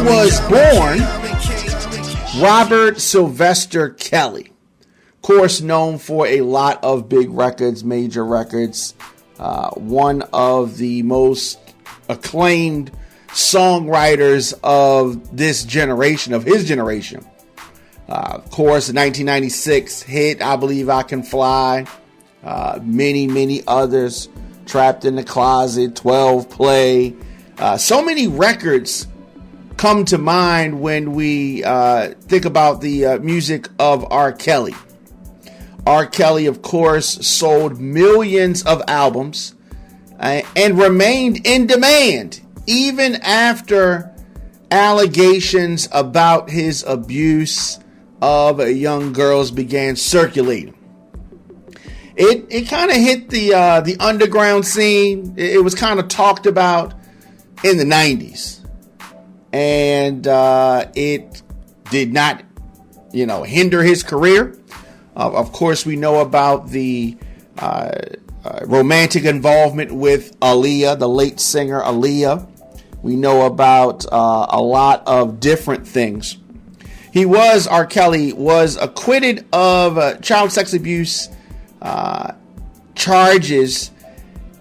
was born Robert Sylvester Kelly. Of course, known for a lot of big records, major records. One of the most acclaimed songwriters of this generation, of his generation. Of course, the 1996 hit, I Believe I Can Fly. Many others. Trapped in the Closet, 12 Play. So many records come to mind when we think about the music of R. Kelly. R. Kelly, of course, sold millions of albums and remained in demand even after allegations about his abuse of young girls began circulating. It kind of hit the underground scene. It was kind of talked about in the 90s. And it did not, hinder his career. Of course, we know about the romantic involvement with Aaliyah, the late singer Aaliyah. We know about a lot of different things. R. Kelly was acquitted of child sex abuse charges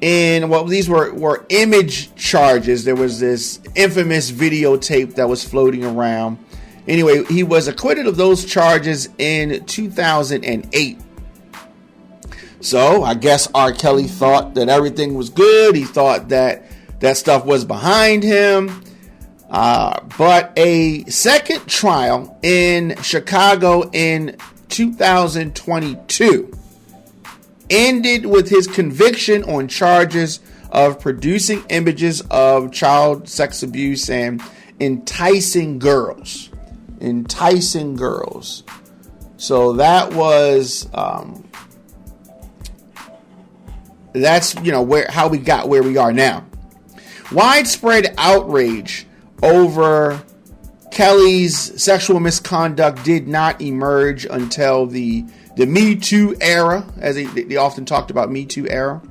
these were image charges. There was this infamous videotape that was floating around. Anyway, he was acquitted of those charges in 2008. So I guess R. Kelly thought that everything was good. He thought that stuff was behind him. But a second trial in Chicago in 2022 ended with his conviction on charges of producing images of child sex abuse and enticing girls. So that was that's how we got where we are now. Widespread outrage over Kelly's sexual misconduct did not emerge until the Me Too era, as they often talked about Me Too era,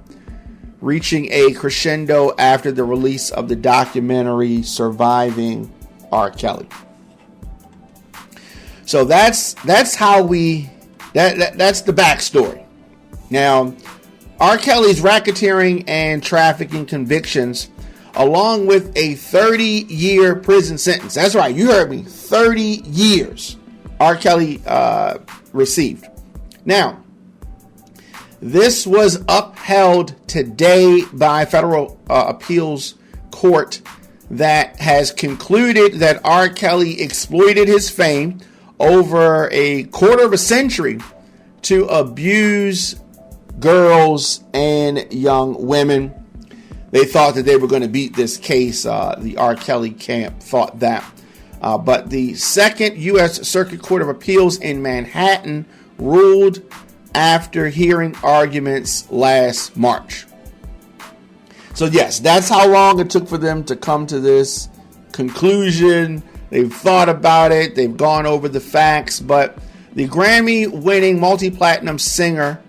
reaching a crescendo after the release of the documentary Surviving R. Kelly. So that's how that's the backstory. Now, R. Kelly's racketeering and trafficking convictions, along with a 30-year prison sentence. That's right, you heard me, 30 years R. Kelly received. Now, this was upheld today by federal appeals court that has concluded that R. Kelly exploited his fame over a quarter of a century to abuse girls and young women. They thought that they were going to beat this case. The R. Kelly camp thought that. But the Second U.S. Circuit Court of Appeals in Manhattan ruled after hearing arguments last March. So yes, that's how long it took for them to come to this conclusion. They've thought about it. They've gone over the facts. But the Grammy-winning multi-platinum singer,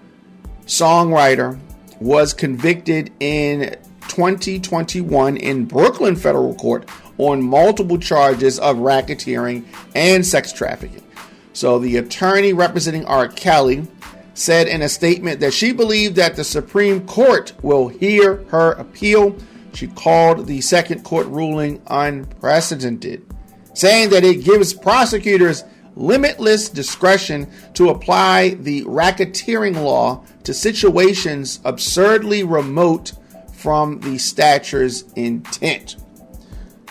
songwriter, was convicted in 2021 in Brooklyn federal court on multiple charges of racketeering and sex trafficking. So the attorney representing R. Kelly said in a statement that she believed that the Supreme Court will hear her appeal. She called the second court ruling unprecedented, saying that it gives prosecutors limitless discretion to apply the racketeering law to situations absurdly remote from the statute's intent.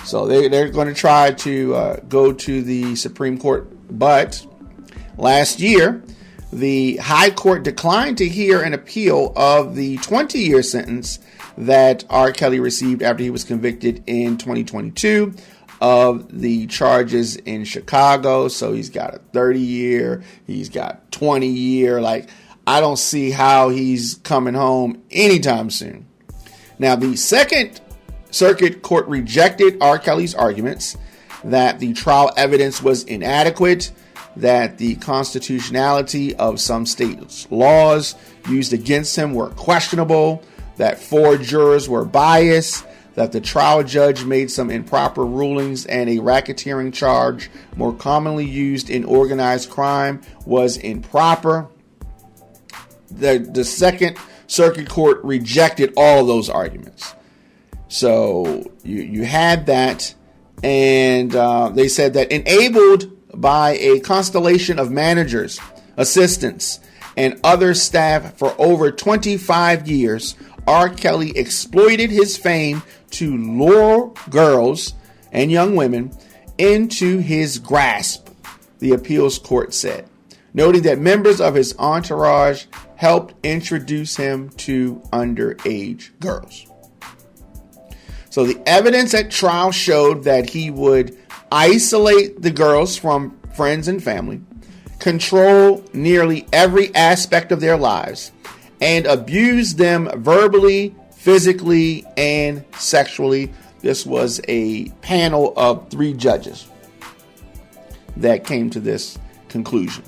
So they're going to try to go to the Supreme Court. But last year, the High Court declined to hear an appeal of the 20-year sentence that R. Kelly received after he was convicted in 2022 of the charges in Chicago. So he's got a 30-year, he's got 20-year. I don't see how he's coming home anytime soon. Now, the Second Circuit Court rejected R. Kelly's arguments that the trial evidence was inadequate, that the constitutionality of some states' laws used against him were questionable, that 4 jurors were biased, that the trial judge made some improper rulings and a racketeering charge, more commonly used in organized crime, was improper. The Second Circuit Court rejected all of those arguments. So you had that, and they said that enabled by a constellation of managers, assistants, and other staff for over 25 years, R. Kelly exploited his fame to lure girls and young women into his grasp, the appeals court said, noting that members of his entourage helped introduce him to underage girls. So the evidence at trial showed that he would isolate the girls from friends and family, control nearly every aspect of their lives, and abuse them verbally, physically, and sexually. This was a panel of 3 judges that came to this conclusion.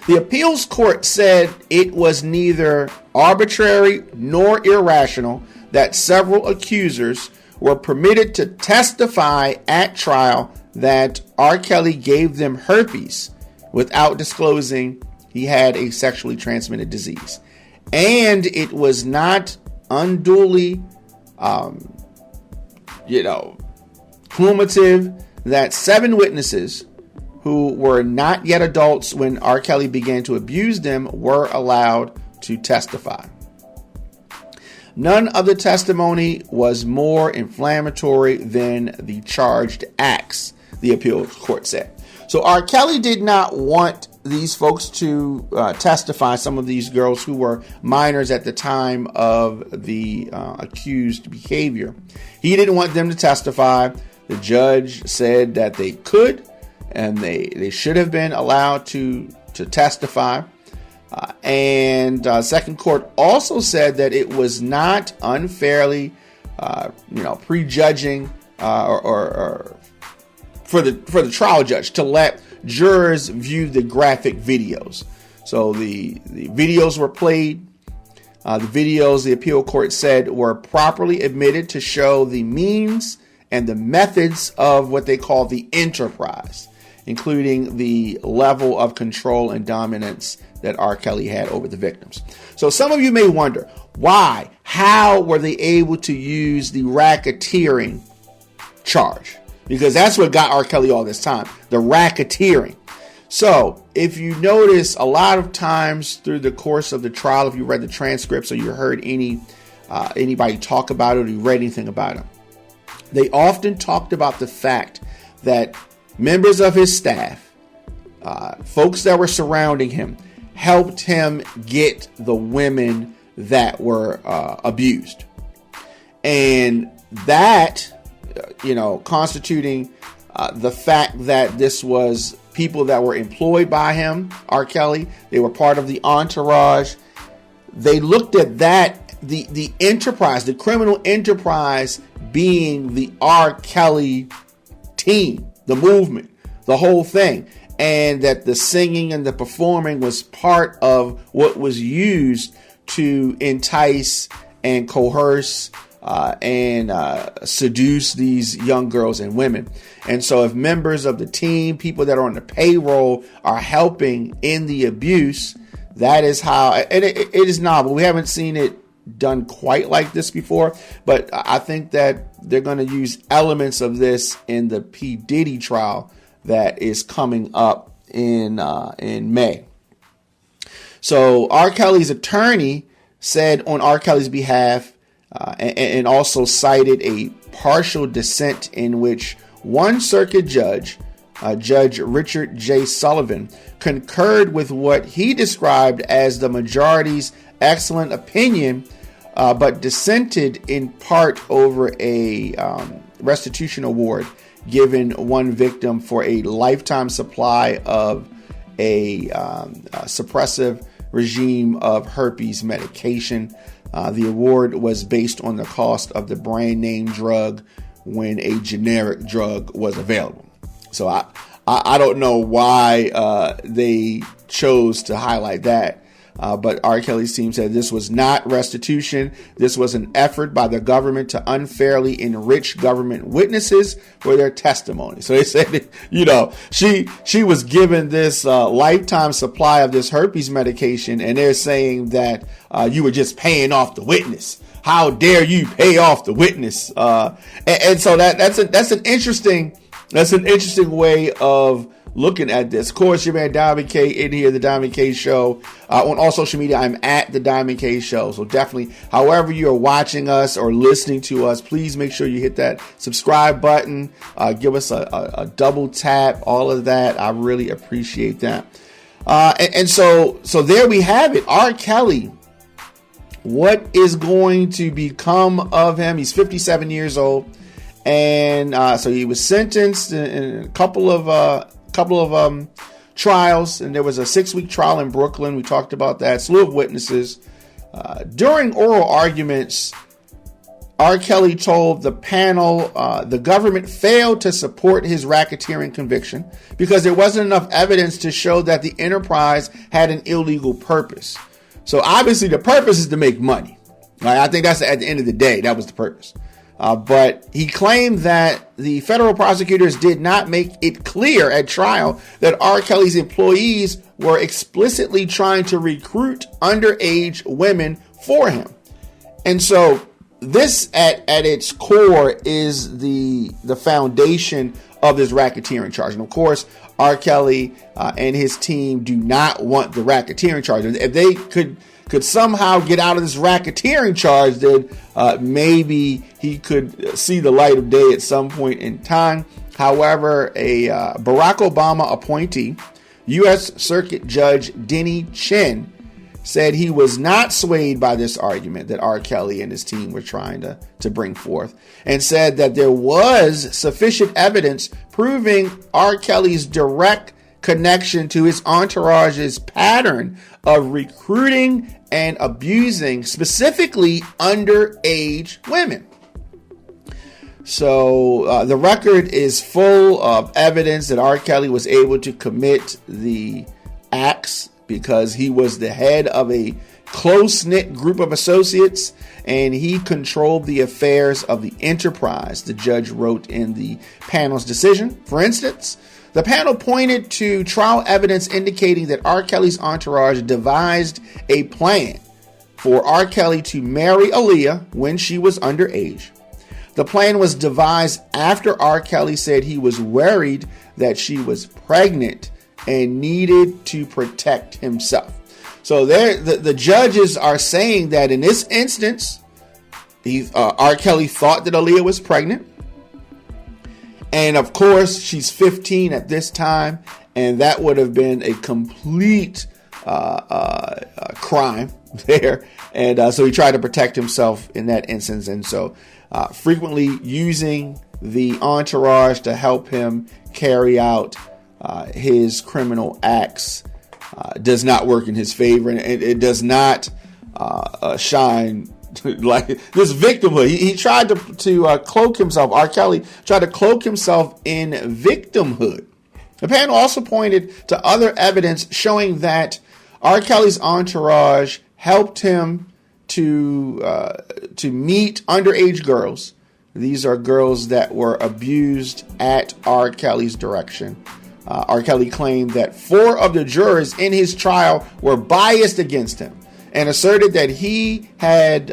The appeals court said it was neither arbitrary nor irrational that several accusers were permitted to testify at trial that R. Kelly gave them herpes without disclosing he had a sexually transmitted disease. And it was not unduly, cumulative that 7 witnesses who were not yet adults when R. Kelly began to abuse them were allowed to testify. None of the testimony was more inflammatory than the charged acts, the appeals court said. So R. Kelly did not want these folks to testify, some of these girls who were minors at the time of the accused behavior. He didn't want them to testify. The judge said that they could and they should have been allowed to testify. And Second Court also said that it was not unfairly, prejudging or for the trial judge to let jurors view the graphic videos. So the videos were played. The videos, the appeal court said, were properly admitted to show the means and the methods of what they call the enterprise, including the level of control and dominance that R. Kelly had over the victims. So some of you may wonder, why? How were they able to use the racketeering charge? Because that's what got R. Kelly all this time, the racketeering. So if you notice, a lot of times through the course of the trial, if you read the transcripts or you heard anybody talk about it or you read anything about it, they often talked about the fact that members of his staff, folks that were surrounding him, helped him get the women that were abused. And that, constituting the fact that this was people that were employed by him, R. Kelly, they were part of the entourage. They looked at that, the enterprise, the criminal enterprise being the R. Kelly team, the movement, the whole thing. And that the singing and the performing was part of what was used to entice and coerce and seduce these young girls and women. And so if members of the team, people that are on the payroll, are helping in the abuse, that is how, and it is novel. We haven't seen it done quite like this before, but I think that they're going to use elements of this in the P. Diddy trial that is coming up in May. So R. Kelly's attorney said on R. Kelly's behalf and also cited a partial dissent in which one circuit judge, Judge Richard J. Sullivan, concurred with what he described as the majority's excellent opinion, but dissented in part over a restitution award given one victim for a lifetime supply of a suppressive regime of herpes medication. The award was based on the cost of the brand name drug when a generic drug was available. So I don't know why they chose to highlight that. But R. Kelly's team said this was not restitution. This was an effort by the government to unfairly enrich government witnesses for their testimony. So they said, she was given this lifetime supply of this herpes medication, and they're saying that you were just paying off the witness. How dare you pay off the witness? And so that's an interesting way of looking at this. Of course, your man Diamond K in here, the Diamond K Show. On all social media, I'm at the Diamond K Show. So definitely, however you're watching us or listening to us, please make sure you hit that subscribe button. Give us a double tap, all of that. I really appreciate that. And so there we have it. R. Kelly. What is going to become of him? He's 57 years old. And so he was sentenced in a couple of trials, and there was a 6-week trial in Brooklyn. We talked about that. Slew of witnesses. During oral arguments, R. Kelly told the panel the government failed to support his racketeering conviction because there wasn't enough evidence to show that the enterprise had an illegal purpose. So obviously the purpose is to make money. Right? I think that's at the end of the day, that was the purpose. But he claimed that the federal prosecutors did not make it clear at trial that R. Kelly's employees were explicitly trying to recruit underage women for him. And so this at its core is the foundation of this racketeering charge. And of course, R. Kelly and his team do not want the racketeering charge. If they could somehow get out of this racketeering charge, then maybe he could see the light of day at some point in time. However, a Barack Obama appointee, U.S. Circuit Judge Denny Chin, said he was not swayed by this argument that R. Kelly and his team were trying to bring forth, and said that there was sufficient evidence proving R. Kelly's direct connection to his entourage's pattern of recruiting and abusing specifically underage women. So the record is full of evidence that R. Kelly was able to commit the acts because he was the head of a close-knit group of associates and he controlled the affairs of the enterprise, the judge wrote in the panel's decision. For instance, the panel pointed to trial evidence indicating that R. Kelly's entourage devised a plan for R. Kelly to marry Aaliyah when she was underage. The plan was devised after R. Kelly said he was worried that she was pregnant and needed to protect himself. So the judges are saying that in this instance, R. Kelly thought that Aaliyah was pregnant. And of course, she's 15 at this time, and that would have been a complete crime there. And so he tried to protect himself in that instance. And so frequently using the entourage to help him carry out his criminal acts does not work in his favor, and it does not shine like this victimhood. He tried to cloak himself. R. Kelly tried to cloak himself in victimhood. The panel also pointed to other evidence showing that R. Kelly's entourage helped him to meet underage girls. These are girls that were abused at R. Kelly's direction. R. Kelly claimed that 4 of the jurors in his trial were biased against him and asserted that he had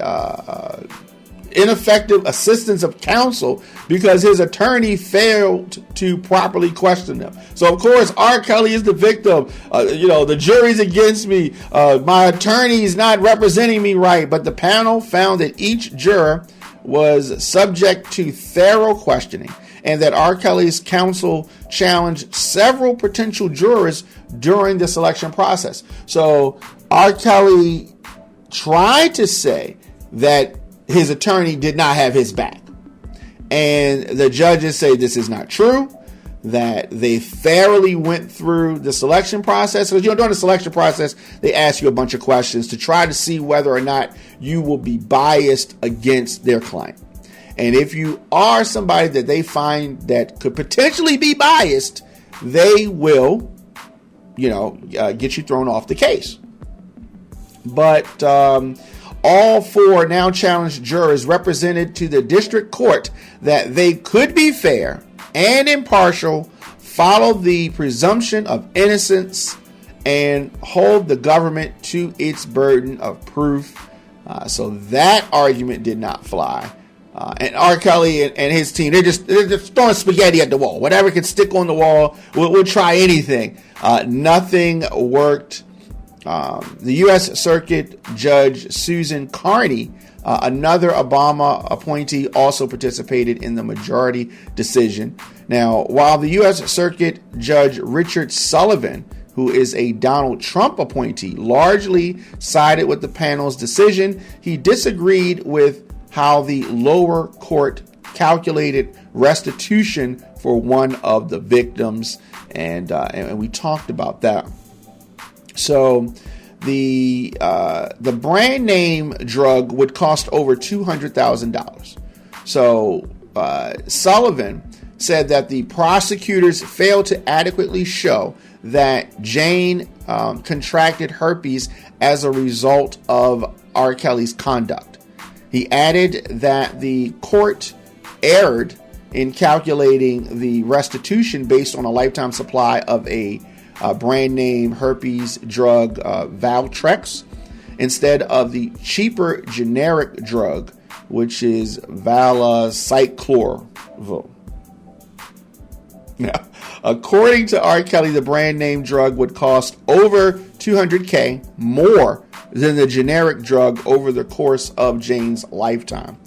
ineffective assistance of counsel because his attorney failed to properly question them. So, of course, R. Kelly is the victim. The jury's against me. My attorney's not representing me right. But the panel found that each juror was subject to thorough questioning, and that R. Kelly's counsel challenged several potential jurors during the selection process. So R. Kelly tried to say that his attorney did not have his back. And the judges say this is not true, that they thoroughly went through the selection process. Because during the selection process, they ask you a bunch of questions to try to see whether or not you will be biased against their client. And if you are somebody that they find that could potentially be biased, they will, get you thrown off the case. But all four now challenged jurors represented to the district court that they could be fair and impartial, follow the presumption of innocence, and hold the government to its burden of proof. So that argument did not fly. And R. Kelly and his team, they're just throwing spaghetti at the wall. Whatever can stick on the wall, we'll try anything. Nothing worked. The U.S. Circuit Judge Susan Carney, another Obama appointee, also participated in the majority decision. Now, while the U.S. Circuit Judge Richard Sullivan, who is a Donald Trump appointee, largely sided with the panel's decision, he disagreed with how the lower court calculated restitution for one of the victims, and we talked about that. So the brand name drug would cost over $200,000. So Sullivan said that the prosecutors failed to adequately show that Jane contracted herpes as a result of R. Kelly's conduct. He added that the court erred in calculating the restitution based on a lifetime supply of a brand name herpes drug, Valtrex, instead of the cheaper generic drug, which is valacyclovir. Now, according to R. Kelly, the brand name drug would cost over $200K more than the generic drug over the course of Jane's lifetime.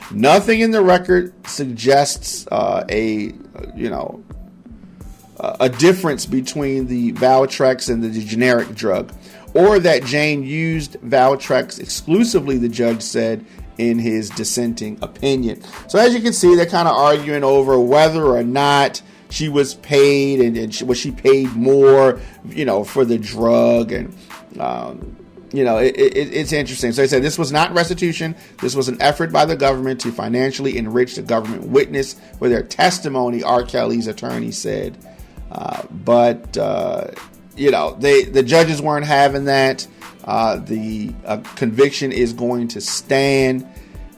Nothing in the record suggests a difference between the Valtrex and the generic drug, or that Jane used Valtrex exclusively, the judge said in his dissenting opinion. So as you can see, they're kind of arguing over whether or not she was paid, and was she paid more, for the drug, and it's interesting. So I said this was not restitution. This was an effort by the government to financially enrich the government witness for their testimony, R. Kelly's attorney said. But the judges weren't having that. The conviction is going to stand.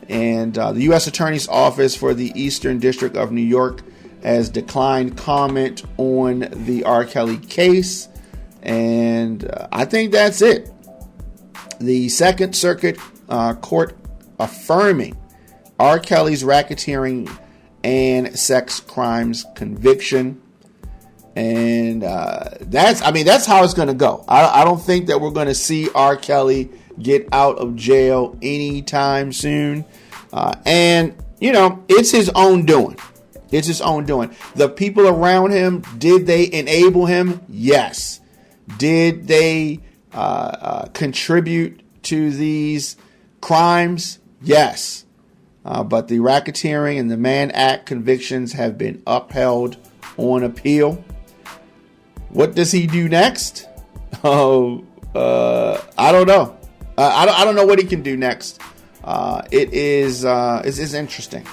And the U.S. Attorney's Office for the Eastern District of New York has declined comment on the R. Kelly case. And I think that's it. The Second Circuit Court affirming R. Kelly's racketeering and sex crimes conviction. And that's how it's going to go. I don't think that we're going to see R. Kelly get out of jail anytime soon. And it's his own doing. It's his own doing. The people around him, did they enable him? Yes. Did they contribute to these crimes? Yes. But the racketeering and the Mann Act convictions have been upheld on appeal. What does he do next? I don't know. I don't know what he can do next. It's interesting.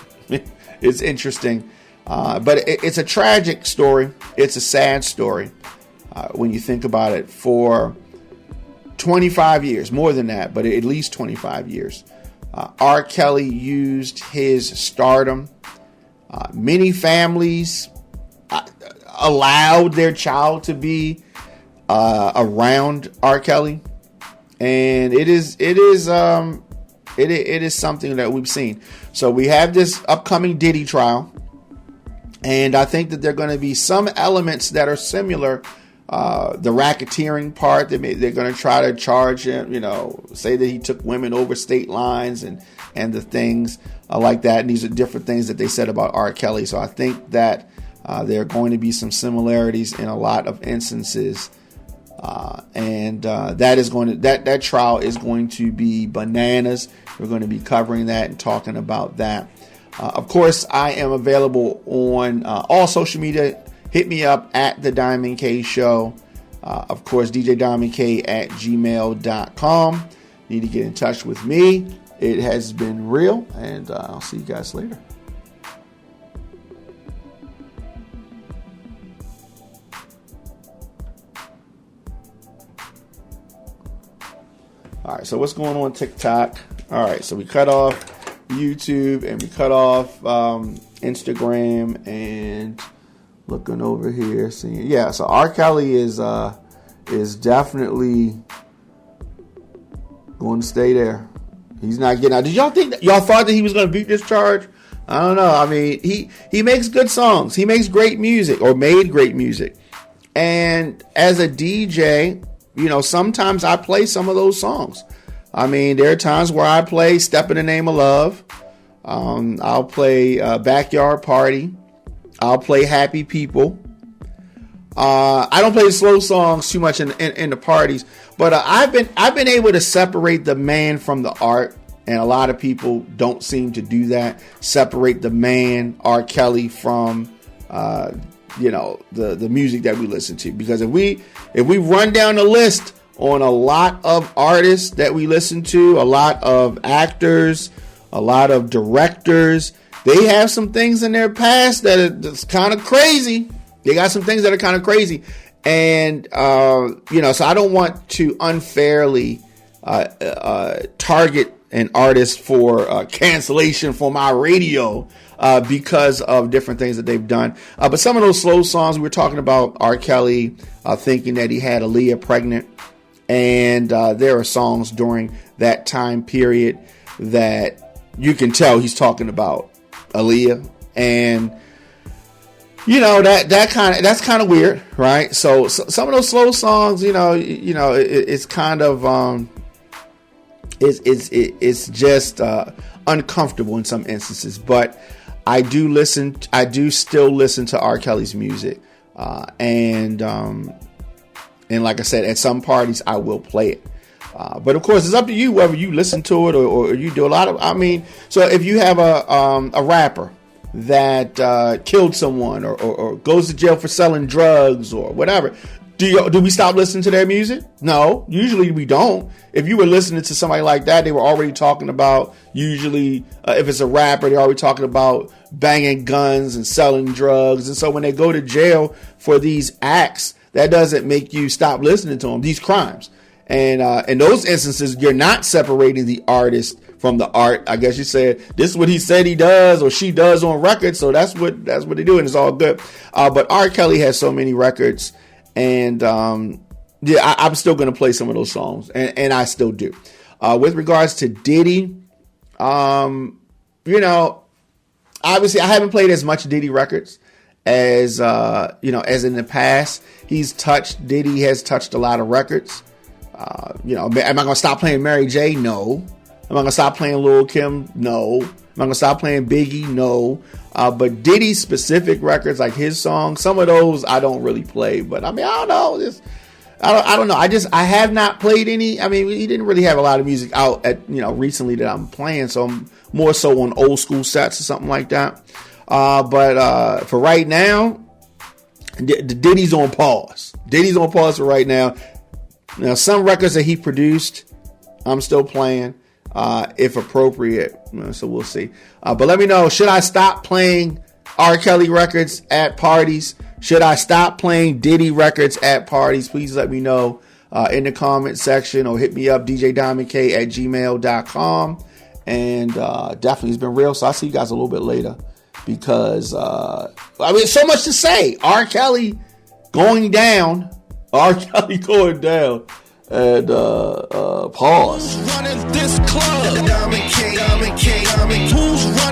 It's interesting. But it's a tragic story. It's a sad story when you think about it. For 25 years, more than that, but at least 25 years, R. Kelly used his stardom. Many families allowed their child to be around R. Kelly, and it is something that we've seen. So we have this upcoming Diddy trial, and I think that there are going to be some elements that are similar. The racketeering part, they're going to try to charge him, say that he took women over state lines and the things like that. And these are different things that they said about R. Kelly. So I think that there are going to be some similarities in a lot of instances. That trial is going to be bananas. We're going to be covering that and talking about that. Of course, I am available on all social media. Hit me up at The Diamond K Show. Of course, djdiamondk@gmail.com. Need to get in touch with me. It has been real, and I'll see you guys later. All right, so what's going on TikTok? All right, so we cut off YouTube and we cut off Instagram, and looking over here, seeing, yeah. So R. Kelly is definitely going to stay there. He's not getting out. Did y'all think that, y'all thought that he was going to beat this charge? I don't know. I mean, he makes good songs. He makes great music, or made great music. And as a DJ, you know, sometimes I play some of those songs. I mean, there are times where I play Step in the Name of Love. I'll play Backyard Party. I'll play Happy People. I don't play the slow songs too much in the parties, but I've been able to separate the man from the art, and a lot of people don't seem to do that. Separate the man, R. Kelly, from the music that we listen to. Because if we run down the list on a lot of artists that we listen to, a lot of actors, a lot of directors, they have some things in their past that's kind of crazy. They got some things that are kind of crazy. And, so I don't want to unfairly target an artist for cancellation for my radio because of different things that they've done. But some of those slow songs, we were talking about R. Kelly thinking that he had Aaliyah pregnant. And there are songs during that time period that you can tell he's talking about Aaliyah. And that's kind of weird, right? So some of those slow songs, it's kind of it's just uncomfortable in some instances. But I do still listen to R. Kelly's music, and like I said, at some parties I will play it. But of course, it's up to you whether you listen to it or you do a lot of. I mean, so if you have a rapper that killed someone or goes to jail for selling drugs or whatever, do we stop listening to their music? No, usually we don't. If you were listening to somebody like that, they were already talking about, usually if it's a rapper, they're already talking about banging guns and selling drugs. And so when they go to jail for these acts, that doesn't make you stop listening to them, these crimes. And in those instances, you're not separating the artist from the art. I guess you said this is what he said he does or she does on record, so that's what they do, and it's all good. But R. Kelly has so many records, and I'm still going to play some of those songs, and I still do. With regards to Diddy, obviously I haven't played as much Diddy records as in the past. Diddy has touched a lot of records. Am I going to stop playing Mary J? No. Am I going to stop playing Lil' Kim? No. Am I going to stop playing Biggie? No. But Diddy specific records, like his songs, some of those I don't really play. But I mean, I don't know. I don't know. I have not played any. I mean, he didn't really have a lot of music out recently that I'm playing. So I'm more so on old school sets or something like that. But for right now, Diddy's on pause. Diddy's on pause for right now. Now, some records that he produced, I'm still playing, if appropriate. So we'll see. But let me know, should I stop playing R. Kelly records at parties? Should I stop playing Diddy records at parties? Please let me know in the comment section, or hit me up, djdiamondk@gmail.com. And definitely, it's been real. So I'll see you guys a little bit later, because so much to say. R. Kelly going down. R. Kelly going down. And pause. Who's running this club? Who's running